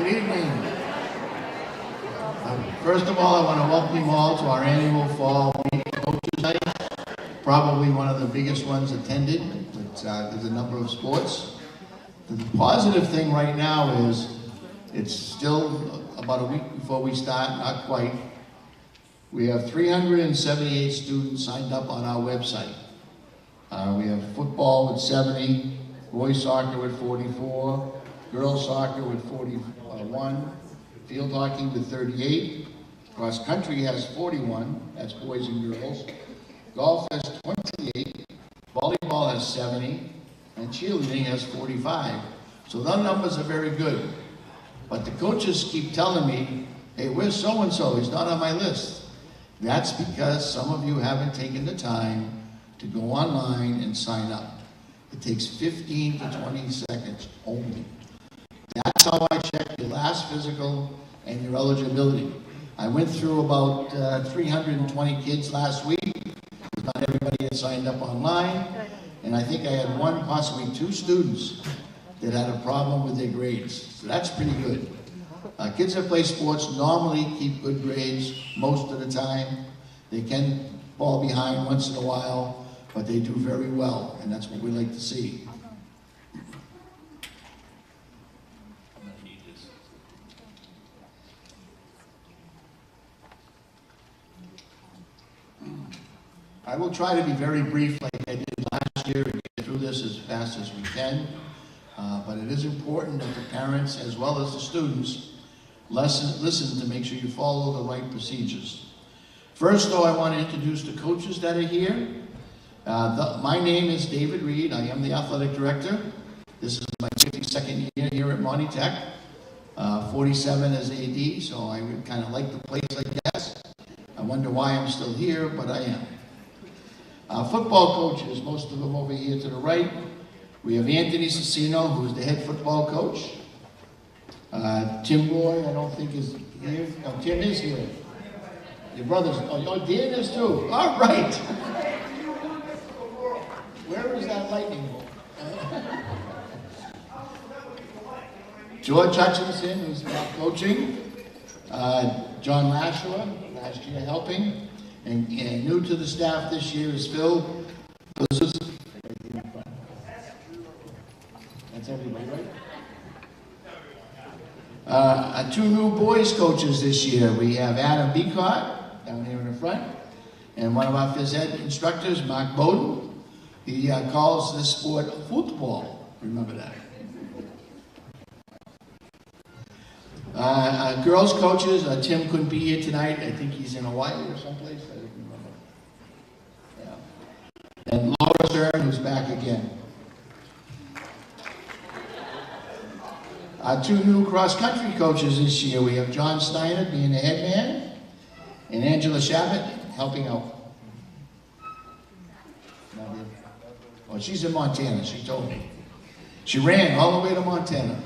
evening. First of all, I want to welcome you all to our annual Fall Week Coaches Night. Probably one of the biggest ones attended, but there's a number of sports. The positive thing right now is it's still about a week before we start, not quite. We have 378 students signed up on our website. We have football with 70, boys soccer with 44, girls soccer with 41, field hockey with 38, cross country has 41, that's boys and girls, golf has 28, volleyball has 70, and cheerleading has 45. So those numbers are very good. But the coaches keep telling me, hey, where's so-and-so? He's not on my list. That's because some of you haven't taken the time to go online and sign up. It takes 15 to 20 seconds only. That's how I check your last physical and your eligibility. I went through about 320 kids last week. Not everybody had signed up online. And I think I had one, possibly two students that had a problem with their grades. So that's pretty good. Kids that play sports normally keep good grades most of the time. They can fall behind once in a while, but they do very well, and that's what we like to see. I will try to be very brief like I did last year and get through this as fast as we can. But it is important that the parents, as well as the students, listen to make sure you follow the right procedures. First, though, I want to introduce the coaches that are here. My name is David Reed. I am the athletic director. This is my 52nd year here at Monty Tech. 47 as AD, so I would kind of like the place, I guess. I wonder why I'm still here, but I am. Football coaches, most of them over here to the right. We have Anthony Cicino, who's the head football coach. Tim Roy, I don't think is here. No, Tim is here. Your brothers, oh, Dan is too. All right. Where is that lightning bolt? George Hutchinson, who's now coaching. John Lashua, last year helping. And new to the staff this year is Phil. That's everybody, right? Two new boys coaches this year. We have Adam Beacott down here in the front, and one of our phys ed instructors, Mark Bowden. He calls this sport football. Remember that. Our girls coaches, Tim couldn't be here tonight. I think he's in Hawaii or someplace. I don't remember. Yeah. And Laura Stern, who's back again. Our two new cross-country coaches this year. We have John Steiner being the head man, and Angela Shabbat helping out. Oh, she's in Montana, she told me. She ran all the way to Montana.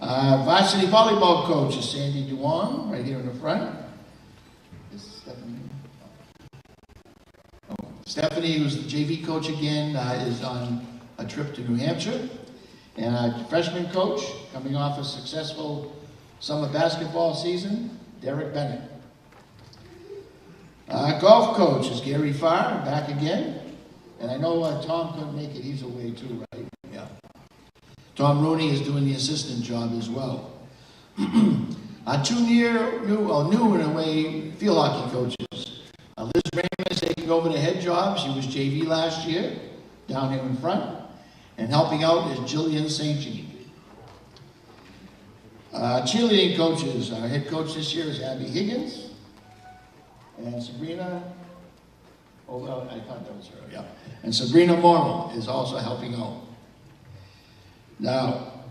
Varsity volleyball coach is Sandy Duong, right here in the front. Is Stephanie? Oh, Stephanie, who's the JV coach again, is on a trip to New Hampshire. And our freshman coach, coming off a successful summer basketball season, Derek Bennett. Golf coach is Gary Farr, back again. And I know Tom couldn't make it, he's away too, right? Yeah. Tom Rooney is doing the assistant job as well. Our two new in a way, field hockey coaches. Liz Raymond is taking over the head job. She was JV last year, down here in front. And helping out is Jillian St. Jean. Cheerleading coaches, our head coach this year is Abby Higgins. And Sabrina, oh, well, I thought that was her, yeah. And Sabrina Morrow is also helping out. Now,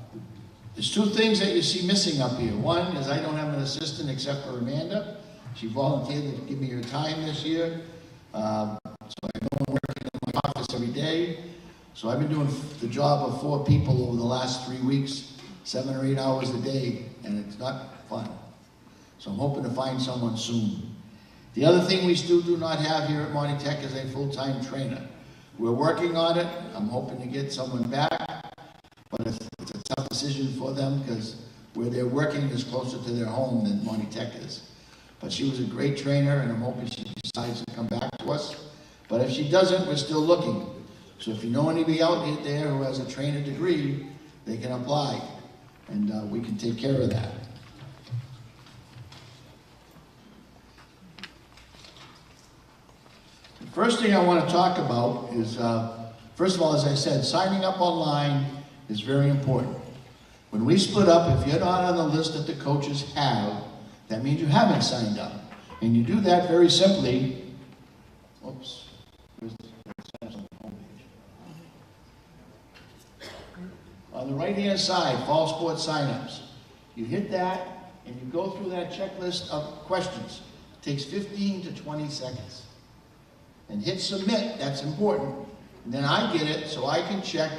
there's two things that you see missing up here. One is I don't have an assistant except for Amanda. She volunteered to give me her time this year. So I go and work in my office every day. So I've been doing the job of 4 people over the last 3 weeks, 7 or 8 hours a day, and it's not fun. So I'm hoping to find someone soon. The other thing we still do not have here at Monty Tech is a full-time trainer. We're working on it. I'm hoping to get someone back, but it's a tough decision for them because where their working is closer to their home than Monty Tech is. But she was a great trainer, and I'm hoping she decides to come back to us. But if she doesn't, we're still looking. So if you know anybody out there who has a trainer degree, they can apply, and we can take care of that. The first thing I want to talk about is, first of all, as I said, signing up online is very important. When we split up, if you're not on the list that the coaches have, that means you haven't signed up. And you do that very simply. Oops. On the right-hand side, fall sports signups. You hit that, and you go through that checklist of questions. It takes 15 to 20 seconds. And hit submit, that's important. And then I get it, so I can check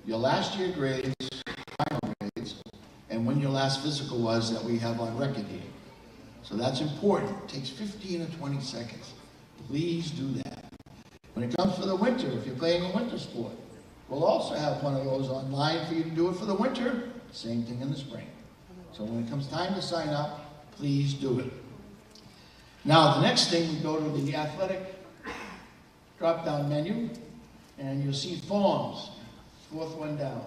your last year grades, final grades, and when your last physical was that we have on record here. So that's important. It takes 15 to 20 seconds. Please do that. When it comes to the winter, if you're playing a winter sport, we'll also have one of those online for you to do it for the winter. Same thing in the spring. So when it comes time to sign up, please do it. Now, the next thing, we go to the athletic drop-down menu, and you'll see forms. Fourth one down.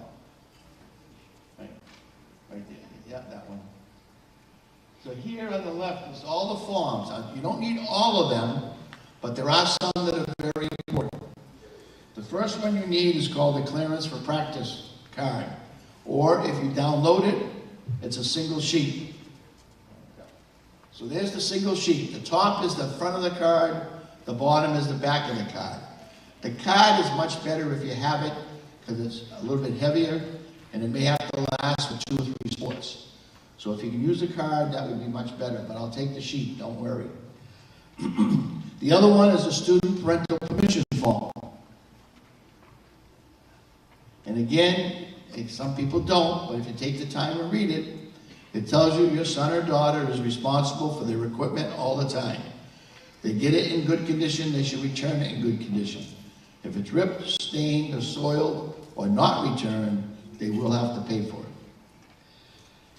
Right there. Yeah, that one. So here on the left is all the forms. Now, you don't need all of them, but there are some that are very important. The first one you need is called the clearance for practice card. Or if you download it, it's a single sheet. So there's the single sheet. The top is the front of the card, the bottom is the back of the card. The card is much better if you have it because it's a little bit heavier and it may have to last for 2 or 3 sports. So if you can use the card, that would be much better, but I'll take the sheet, don't worry. The other one is a student parental permission form. And again, some people don't, but if you take the time to read it, it tells you your son or daughter is responsible for their equipment all the time. They get it in good condition, they should return it in good condition. If it's ripped, stained, or soiled, or not returned, they will have to pay for it.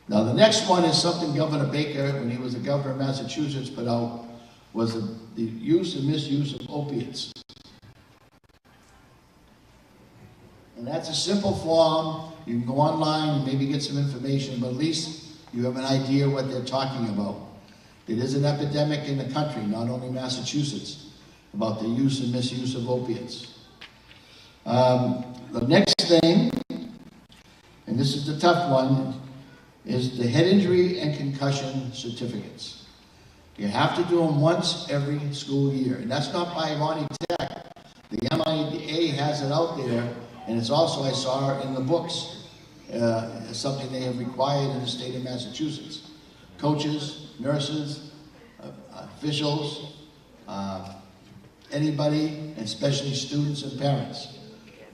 Now the next one is something Governor Baker, when he was the governor of Massachusetts, put out, was the use and misuse of opiates. And that's a simple form. You can go online and maybe get some information, but at least you have an idea what they're talking about. It is an epidemic in the country, not only Massachusetts, about the use and misuse of opiates. The next thing, and this is the tough one, is the head injury and concussion certificates. You have to do them once every school year, and that's not by Monty Tech. The MIA has it out there, and it's also, I saw in the books, something they have required in the state of Massachusetts. Coaches, nurses, officials, anybody, and especially students and parents.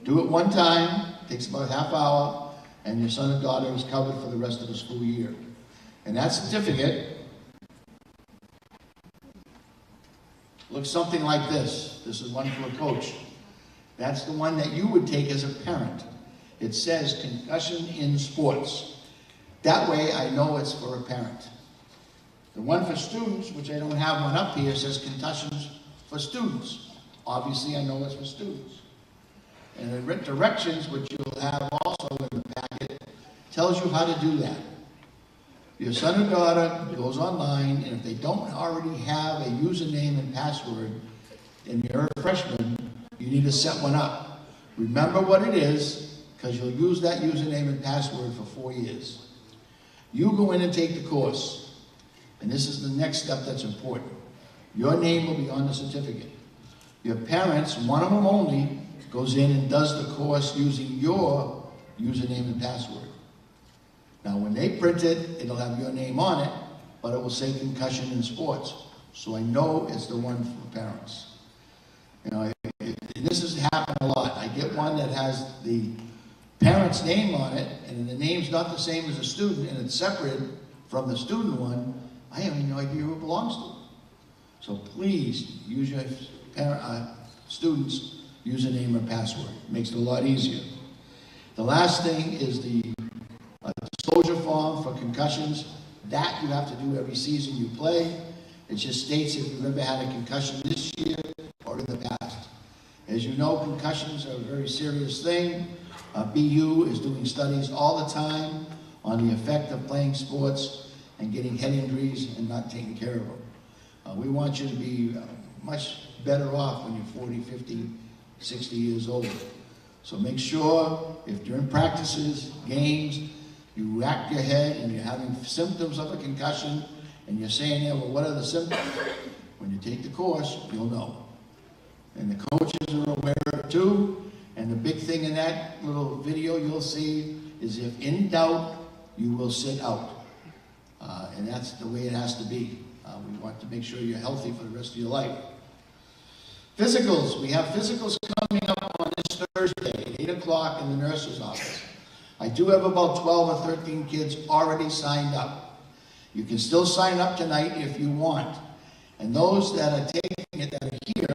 Do it one time, takes about a half hour, and your son or daughter is covered for the rest of the school year. And that certificate looks something like this. This is one for a coach. That's the one that you would take as a parent. It says concussion in sports. That way I know it's for a parent. The one for students, which I don't have one up here, says concussions for students. Obviously I know it's for students. And the written directions, which you'll have also in the packet, tells you how to do that. Your son or daughter goes online, and if they don't already have a username and password, and you're a freshman, you need to set one up. Remember what it is, because you'll use that username and password for 4 years. You go in and take the course, and this is the next step that's important. Your name will be on the certificate. Your parents, one of them only, goes in and does the course using your username and password. Now when they print it, it'll have your name on it, but it will say concussion in sports. So I know it's the one for parents. You know, this has happened a lot. I get one that has the parent's name on it, and the name's not the same as the student, and it's separate from the student one. I have no idea who it belongs to. So please use your student's username or password. It makes it a lot easier. The last thing is the disclosure form. form for concussions. That you have to do every season you play. It just states if you've ever had a concussion this year or in the past. As you know, concussions are a very serious thing. BU is doing studies all the time on the effect of playing sports and getting head injuries and not taking care of them. We want you to be much better off when you're 40, 50, 60 years old. So make sure if during practices, games, you whack your head and you're having symptoms of a concussion and you're saying, yeah, well, what are the symptoms? When you take the course, you'll know. And the coaches are aware of it too. And the big thing in that little video you'll see is if in doubt, you will sit out. And that's the way it has to be. We want to make sure you're healthy for the rest of your life. Physicals. We have physicals coming up on this Thursday at 8 o'clock in the nurse's office. I do have about 12 or 13 kids already signed up. You can still sign up tonight if you want. And those that are taking it that are here,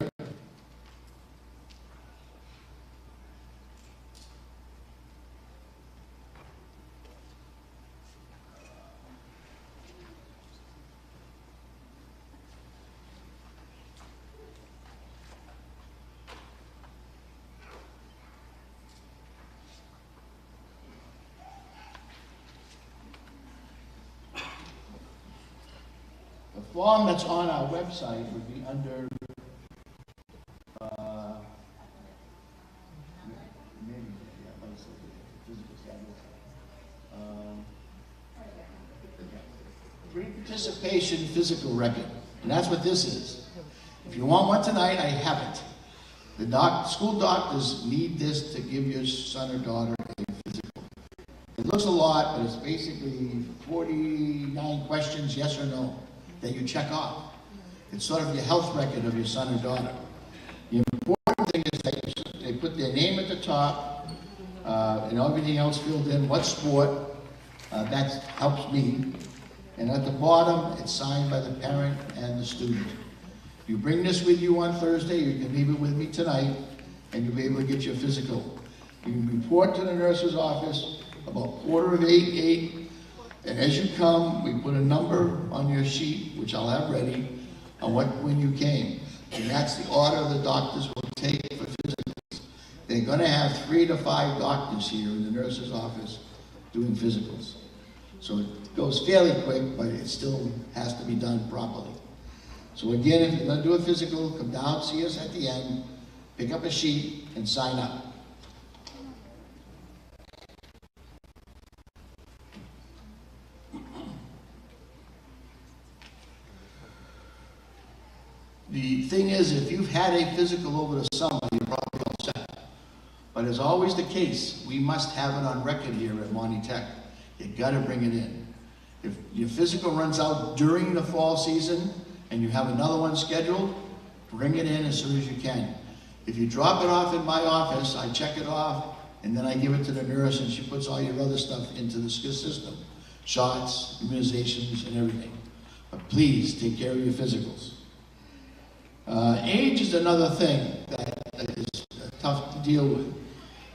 the form that's on our website would be under pre-participation physical record, and that's what this is. If you want one tonight, I have it. The school doctors need this to give your son or daughter a physical. It looks a lot, but it's basically 49 questions, yes or no, that you check off. It's sort of your health record of your son or daughter. The important thing is that they put their name at the top and everything else filled in, what sport, that helps me. And at the bottom, it's signed by the parent and the student. You bring this with you on Thursday, you can leave it with me tonight, and you'll be able to get your physical. You can report to the nurse's office about 7:45, and as you come, we put a number on your sheet, which I'll have ready, on when you came. And that's the order the doctors will take for physicals. They're gonna have 3 to 5 doctors here in the nurse's office doing physicals. So it goes fairly quick, but it still has to be done properly. So again, if you're gonna do a physical, come down, see us at the end, pick up a sheet, and sign up. The thing is, if you've had a physical over the summer, you're probably all set. But as always the case, we must have it on record here at Monty Tech. You gotta bring it in. If your physical runs out during the fall season and you have another one scheduled, bring it in as soon as you can. If you drop it off in my office, I check it off and then I give it to the nurse and she puts all your other stuff into the system. Shots, immunizations, and everything. But please, take care of your physicals. Age is another thing that is tough to deal with.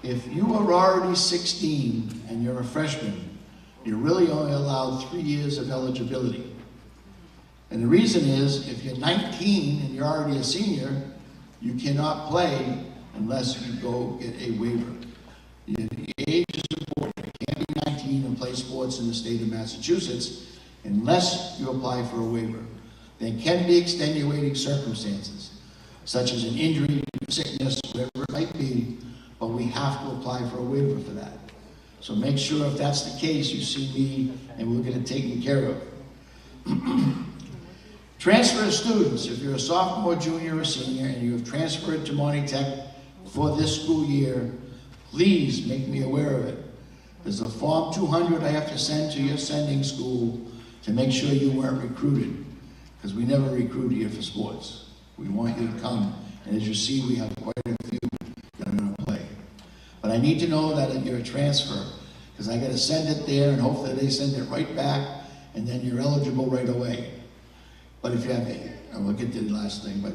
If you are already 16 and you're a freshman, you're really only allowed 3 years of eligibility. And the reason is, if you're 19 and you're already a senior, you cannot play unless you go get a waiver. The age is important. You can't be 19 and play sports in the state of Massachusetts unless you apply for a waiver. There can be extenuating circumstances, such as an injury, sickness, whatever it might be, but we have to apply for a waiver for that. So make sure if that's the case, you see me and we'll get it taken care of. Transfer students, if you're a sophomore, junior, or senior, and you have transferred to Monty Tech for this school year, please make me aware of it. There's a Form 200 I have to send to your sending school to make sure you weren't recruited, because we never recruit here for sports. We want you to come, and as you see, we have quite a few that are going to play. But I need to know that you're a transfer, because I got to send it there, and hopefully they send it right back, and then you're eligible right away. But if you have, we'll get to the last thing, but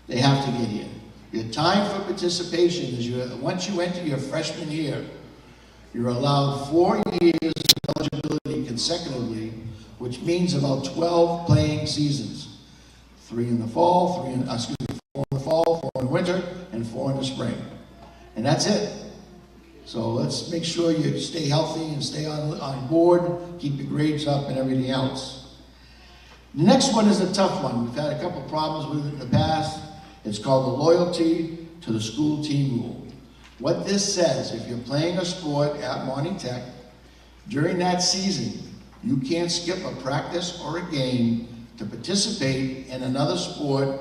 they have to get here. Your time for participation is once you enter your freshman year, you're allowed 4 years of eligibility consecutively, which means about 12 playing seasons. 3 in the fall, 4 in the fall, 4 in the winter, and 4 in the spring. And that's it. So let's make sure you stay healthy and stay on board, keep your grades up and everything else. The next one is a tough one. We've had a couple problems with it in the past. It's called the loyalty to the school team rule. What this says, if you're playing a sport at Monty Tech, during that season, you can't skip a practice or a game to participate in another sport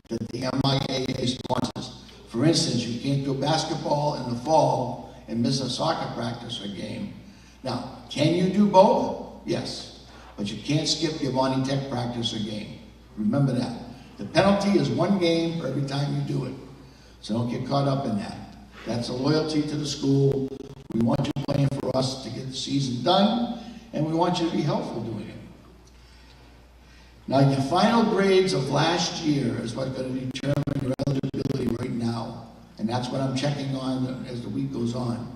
that the MIAA sponsors. For instance, you can't do basketball in the fall and miss a soccer practice or game. Now, can you do both? Yes, but you can't skip your Monty Tech practice or game. Remember that. The penalty is 1 game for every time you do it. So don't get caught up in that. That's a loyalty to the school. We want you playing for us to get the season done, and we want you to be helpful doing it. Now, your final grades of last year is what's going to determine your eligibility right now, and that's what I'm checking on as the week goes on.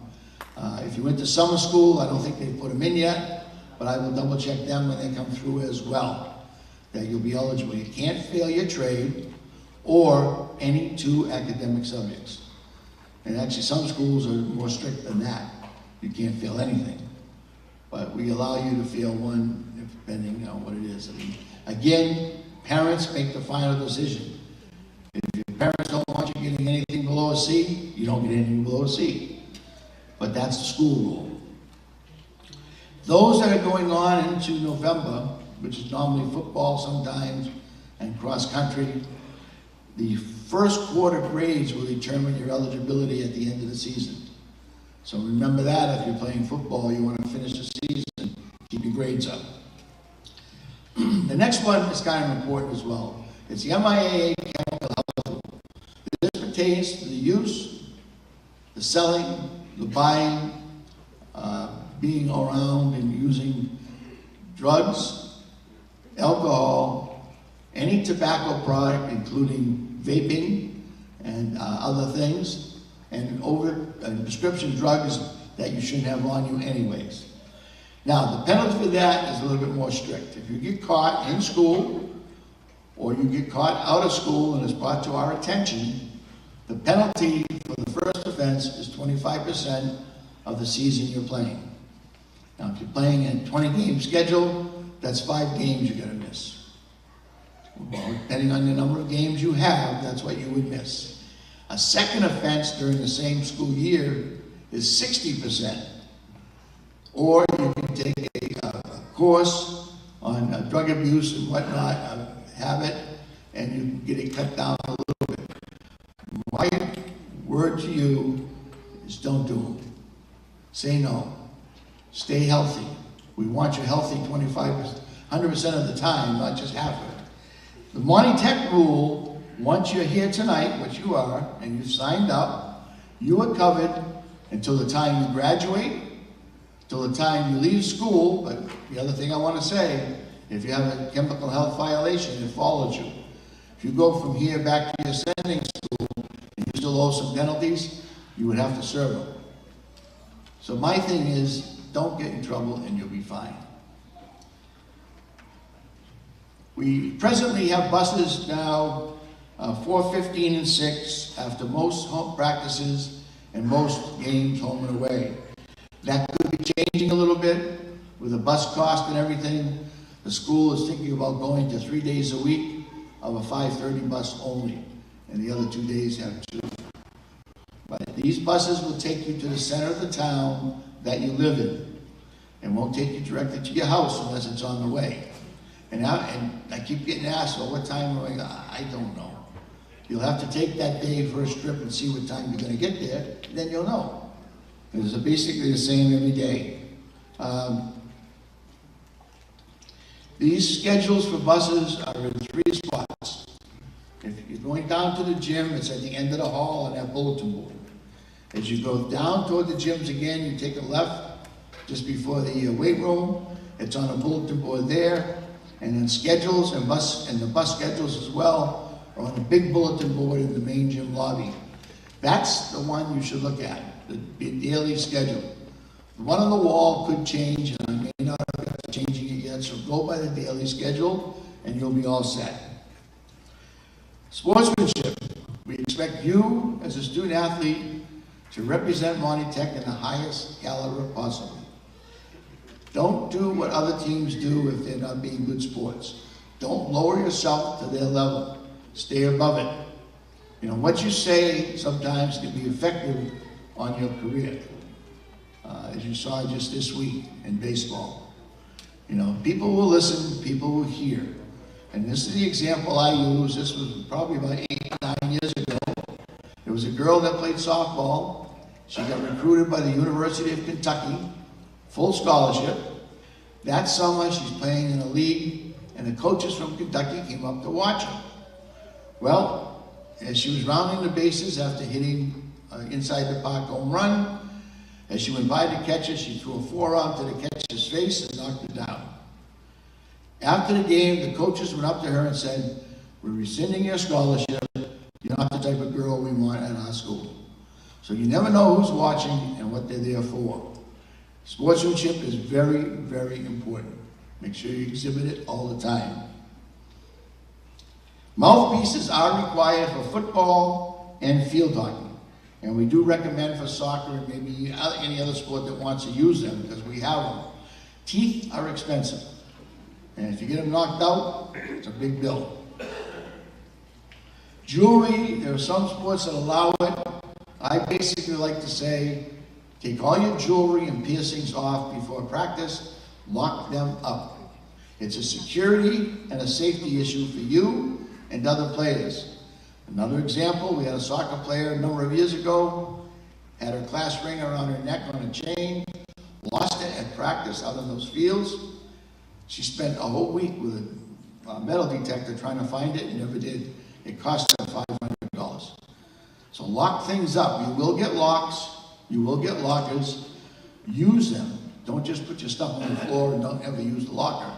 If you went to summer school, I don't think they put them in yet, but I will double check them when they come through as well, that you'll be eligible. You can't fail your trade or any 2 academic subjects. And actually, some schools are more strict than that. You can't fail anything. But we allow you to fail 1, depending on what it is. I mean, again, parents make the final decision. If your parents don't want you getting anything below a C, you don't get anything below a C. But that's the school rule. Those that are going on into November, which is normally football sometimes, and cross country, the first quarter grades will determine your eligibility at the end of the season. So remember that if you're playing football, you want to finish the season, keep your grades up. The next one is kind of important as well. It's the MIAA Chemical Health Rule. This pertains to the use, the selling, the buying, being around and using drugs, alcohol, any tobacco product, including vaping and other things, and prescription drugs that you shouldn't have on you anyways. Now, the penalty for that is a little bit more strict. If you get caught in school, or you get caught out of school and it's brought to our attention, the penalty for the first offense is 25% of the season you're playing. Now, if you're playing a 20-game schedule, that's 5 games you're going to miss. Well, depending on the number of games you have, that's what you would miss. A second offense during the same school year is 60%. Or you can take a course on drug abuse and whatnot, habit, and you can get it cut down a little bit. My word to you is don't do them. Say no. Stay healthy. We want you healthy 100% of the time, not just half of it. The Monty Tech rule, once you're here tonight, which you are, and you've signed up, you are covered until the time you graduate, till the time you leave school. But the other thing I want to say, if you have a chemical health violation, it follows you. If you go from here back to your sending school and you still owe some penalties, you would have to serve them. So my thing is, don't get in trouble and you'll be fine. We presently have buses now 4, 15, and 6 after most home practices and most games home and away. That could be changing a little bit with the bus cost and everything. The school is thinking about going to 3 days a week of a 5:30 bus only, and the other 2 days have 2. But these buses will take you to the center of the town that you live in, and won't take you directly to your house unless it's on the way. And I keep getting asked, well, what time am I going? I don't know. You'll have to take that day first trip and see what time you're going to get there, and then you'll know. It's basically the same every day. These schedules for buses are in 3 spots. If you're going down to the gym, it's at the end of the hall on that bulletin board. As you go down toward the gyms again, you take a left just before the weight room. It's on a bulletin board there. And then schedules and the bus schedules as well are on a big bulletin board in the main gym lobby. That's the one you should look at, the daily schedule. The one on the wall could change, and I may not have got go by the daily schedule and you'll be all set. Sportsmanship. We expect you as a student athlete to represent Monty Tech in the highest caliber possible. Don't do what other teams do if they're not being good sports. Don't lower yourself to their level. Stay above it. You know, what you say sometimes can be effective on your career. As you saw just this week in baseball. You know, people will listen, people will hear. And this is the example I use. This was probably about 8 or 9 years ago. There was a girl that played softball. She got recruited by the University of Kentucky, full scholarship. That summer, she's playing in a league, and the coaches from Kentucky came up to watch her. Well, as she was rounding the bases after hitting inside the park home run, as she went by the catcher, she threw a forearm to the catcher's face and knocked her down. After the game, the coaches went up to her and said, "We're rescinding your scholarship. You're not the type of girl we want at our school." So you never know who's watching and what they're there for. Sportsmanship is very, very important. Make sure you exhibit it all the time. Mouthpieces are required for football and field hockey. And we do recommend for soccer and maybe any other sport that wants to use them because we have them. Teeth are expensive. And if you get them knocked out, it's a big bill. Jewelry, there are some sports that allow it. I basically like to say, take all your jewelry and piercings off before practice, lock them up. It's a security and a safety issue for you and other players. Another example, we had a soccer player a number of years ago, had her class ring around her neck on a chain, lost it at practice out in those fields. She spent a whole week with a metal detector trying to find it and never did. It cost her $500. So lock things up. You will get locks. You will get lockers. Use them. Don't just put your stuff on the floor and don't ever use the locker.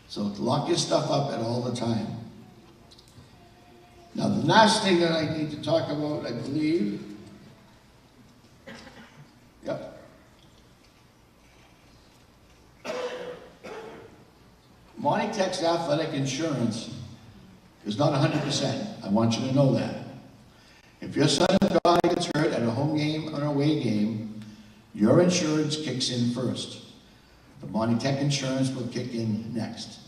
So lock your stuff up at all the time. Now the last thing that I need to talk about, I believe, Monty Tech's athletic insurance is not 100%. I want you to know that. If your son or daughter gets hurt at a home game or an away game, your insurance kicks in first. The Monty Tech insurance will kick in next.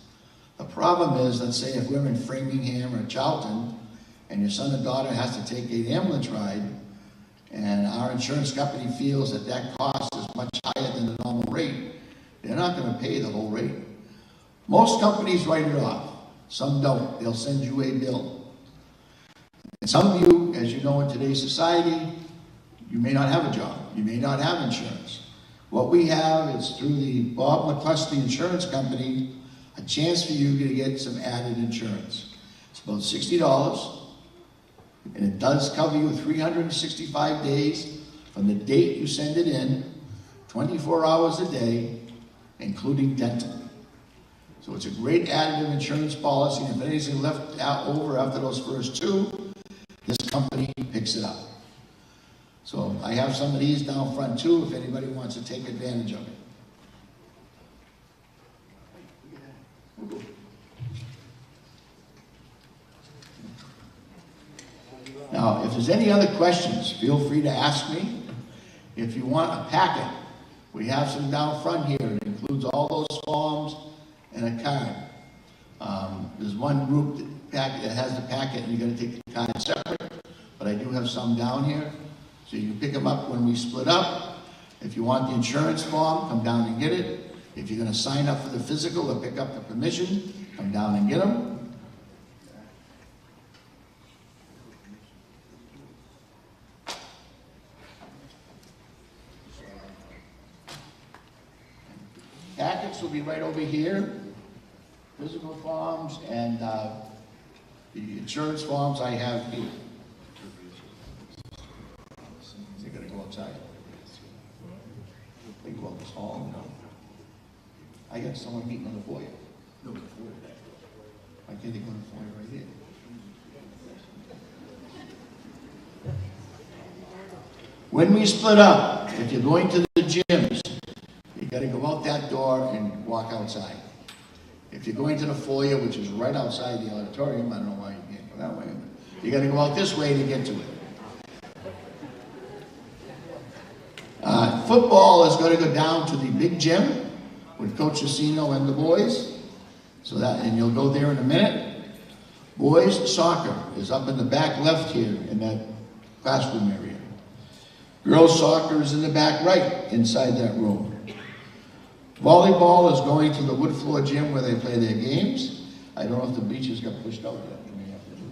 The problem is, let's say if we're in Framingham or Charlton, and your son or daughter has to take an ambulance ride, and our insurance company feels that that cost is much higher than the normal rate, they're not going to pay the whole rate. Most companies write it off. Some don't. They'll send you a bill. And some of you, as you know in today's society, you may not have a job. You may not have insurance. What we have is through the Bob McCluskey Insurance Company, a chance for you to get some added insurance. It's about $60. And it does cover you 365 days from the date you send it in, 24 hours a day, including dental. So it's a great additive insurance policy, and if anything left over after those first two, this company picks it up. So I have some of these down front too, if anybody wants to take advantage of it. Now, if there's any other questions, feel free to ask me. If you want a packet, we have some down front here. It includes all those forms and a card. There's one group that has the packet, and you're going to take the card separate, but I do have some down here. So you can pick them up when we split up. If you want the insurance form, come down and get it. If you're going to sign up for the physical or pick up the permission, come down and get them. Packets will be right over here. Physical forms and the insurance forms I have here. They're going to go outside. They go out this hall. No. I got someone meeting on the foyer. No, the foyer. Why can't they go in the foyer right here? When we split up, if you're going to the gyms, you got to go out that door and walk outside. If you're going to the foyer, which is right outside the auditorium, I don't know why you can't go that way, but you gotta go out this way to get to it. Football is going to go down to the big gym with Coach Asino and the boys. And you'll go there in a minute. Boys soccer is up in the back left here in that classroom area. Girls soccer is in the back right inside that room. Volleyball is going to the wood floor gym where they play their games. I don't know if the bleachers got pushed out yet. We may have to do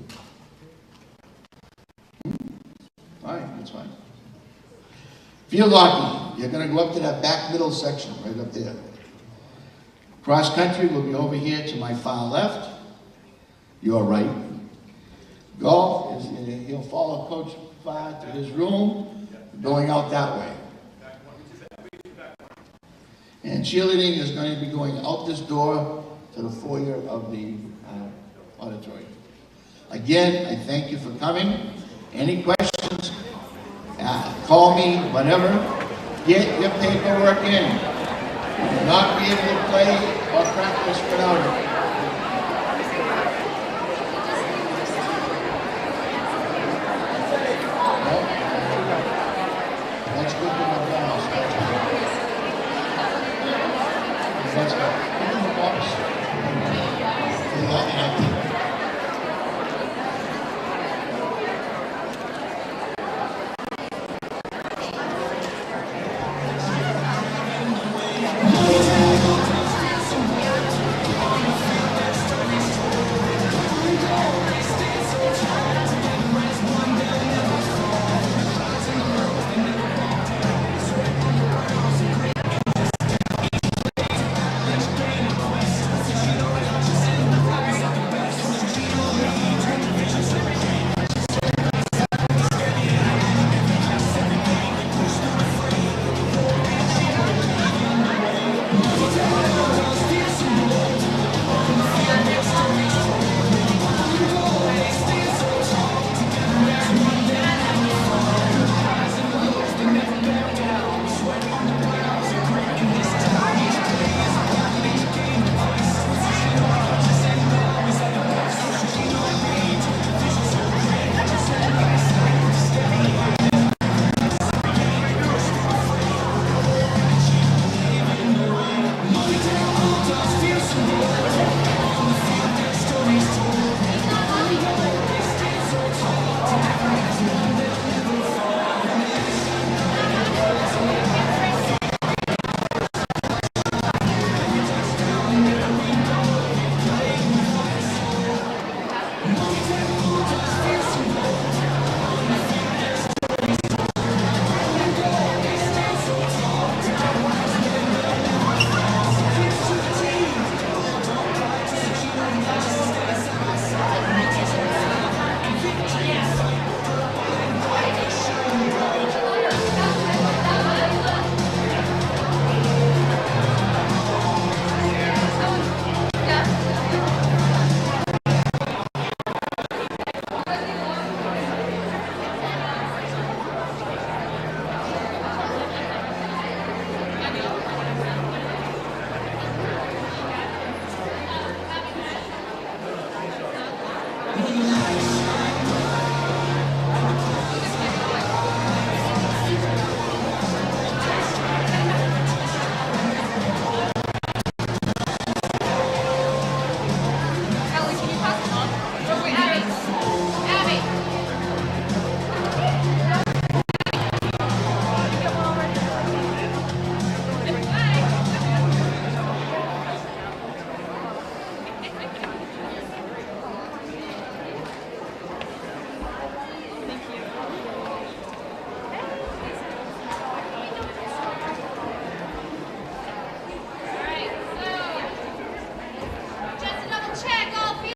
it. All right, that's fine. Field hockey, you're going to go up to that back middle section, right up there. Cross country will be over here to my far left, your right. Golf, he'll follow Coach far to his room, going out that way. And cheerleading is going to be going out this door to the foyer of the auditorium. Again, I thank you for coming. Any questions? Call me, whatever. Get your paperwork in. You will not be able to play or practice without it.